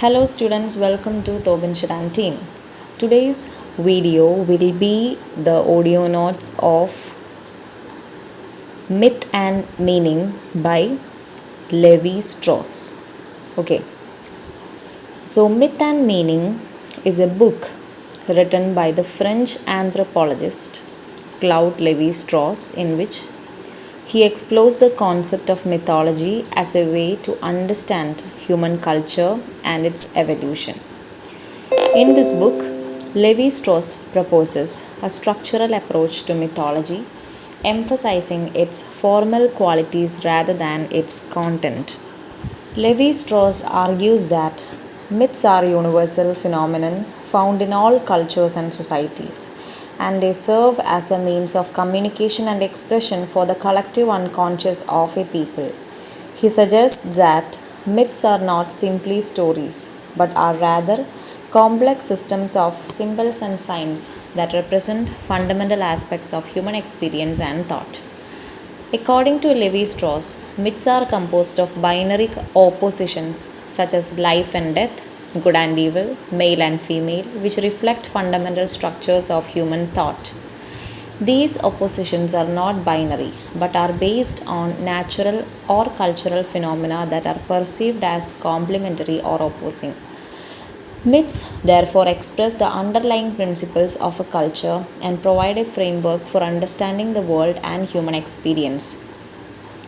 Hello students, welcome to Tobin Shadan team. Today's video will be the audio notes of Myth and Meaning by Levi Strauss. Okay, so Myth and Meaning is a book written by the French anthropologist Claude Levi Strauss, in which he explores the concept of mythology as a way to understand human culture and its evolution. In this book, Levi Strauss proposes a structural approach to mythology, emphasizing its formal qualities rather than its content. Levi Strauss argues that myths are universal phenomena found in all cultures and societies, and they serve as a means of communication and expression for the collective unconscious of a people. He suggests that myths are not simply stories, but are rather complex systems of symbols and signs that represent fundamental aspects of human experience and thought. According to Levi Strauss, myths are composed of binary oppositions such as life and death, good and evil, male and female, which reflect fundamental structures of human thought. These oppositions are not binary but are based on natural or cultural phenomena that are perceived as complementary or opposing. Myths therefore express the underlying principles of a culture and provide a framework for understanding the world and human experience.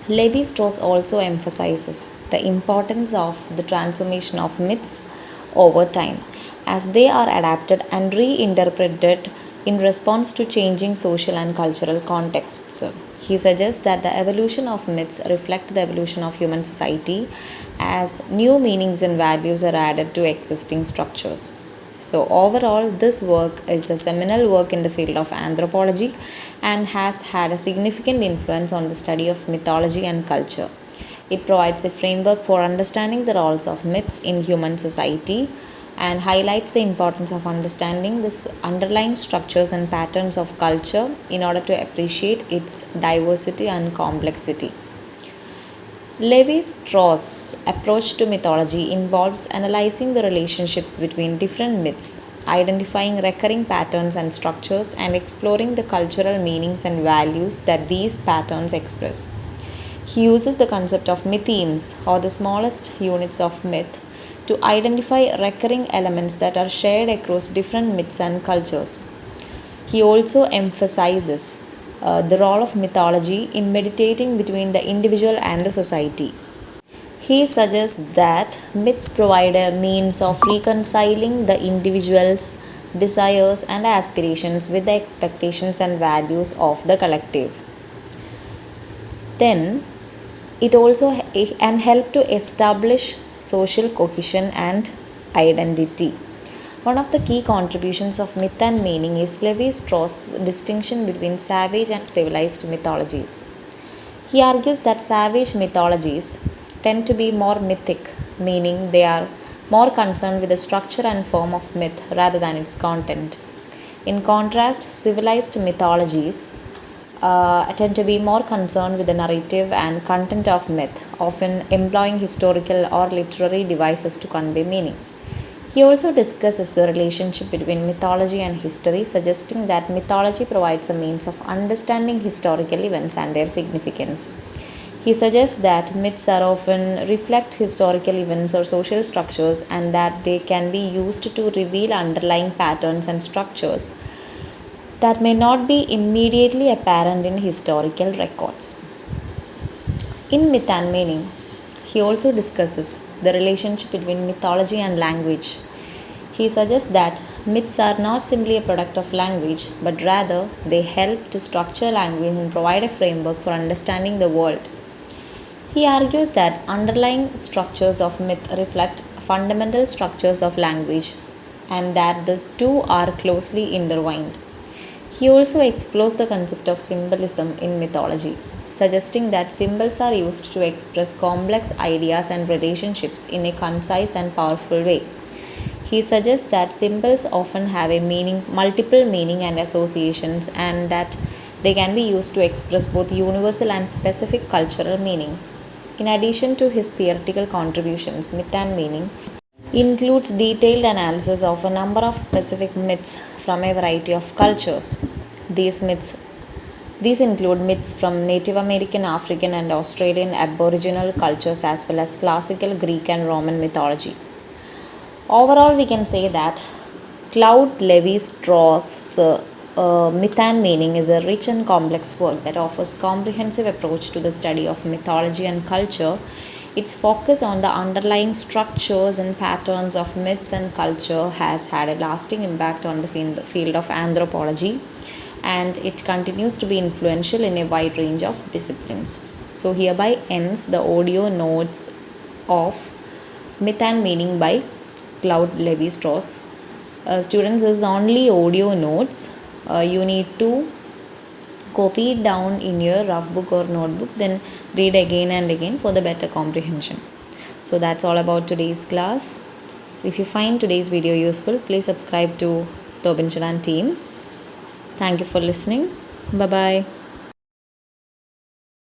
Levi Strauss also emphasizes the importance of the transformation of myths over time, as they are adapted and reinterpreted in response to changing social and cultural contexts. He suggests that the evolution of myths reflect the evolution of human society as new meanings and values are added to existing structures. So, overall, this work is a seminal work in the field of anthropology and has had a significant influence on the study of mythology and culture. It provides a framework for understanding the roles of myths in human society and highlights the importance of understanding the underlying structures and patterns of culture in order to appreciate its diversity and complexity. Levi Strauss' approach to mythology involves analyzing the relationships between different myths, identifying recurring patterns and structures, and exploring the cultural meanings and values that these patterns express. He uses the concept of mythemes, or the smallest units of myth, to identify recurring elements that are shared across different myths and cultures. He also emphasizes the role of mythology in mediating between the individual and the society. He suggests that myths provide a means of reconciling the individual's desires and aspirations with the expectations and values of the collective. Then, it also can help to establish social cohesion and identity. One of the key contributions of Myth and Meaning is Levi Strauss' distinction between savage and civilized mythologies. He argues that savage mythologies tend to be more mythic, meaning they are more concerned with the structure and form of myth rather than its content. In contrast, civilized mythologies tend to be more concerned with the narrative and content of myth, often employing historical or literary devices to convey meaning. He also discusses the relationship between mythology and history, suggesting that mythology provides a means of understanding historical events and their significance. He suggests that myths are often reflect historical events or social structures and that they can be used to reveal underlying patterns and structures that may not be immediately apparent in historical records. In Myth and Meaning, he also discusses the relationship between mythology and language. He suggests that myths are not simply a product of language, but rather they help to structure language and provide a framework for understanding the world. He argues that underlying structures of myth reflect fundamental structures of language and that the two are closely intertwined. He also explores the concept of symbolism in mythology, suggesting that symbols are used to express complex ideas and relationships in a concise and powerful way. He suggests that symbols often have a multiple meaning and associations, and that they can be used to express both universal and specific cultural meanings. In addition to his theoretical contributions, Myth and Meaning includes detailed analysis of a number of specific myths from a variety of cultures. These myths these include myths from Native American, African, and Australian Aboriginal cultures as well as classical Greek and Roman mythology. Overall, we can say that Claude Levi Strauss' Myth and Meaning is a rich and complex work that offers comprehensive approach to the study of mythology and culture. Its focus on the underlying structures and patterns of myths and culture has had a lasting impact on the field of anthropology, and it continues to be influential in a wide range of disciplines. So, hereby ends the audio notes of Myth and Meaning by Claude Levi Strauss. Students, this is only audio notes. You need to copy it down in your rough book or notebook, then read again and again for the better comprehension. So that's all about today's class. So if you find today's video useful, please subscribe to Tobin Charan team. Thank you for listening. Bye bye.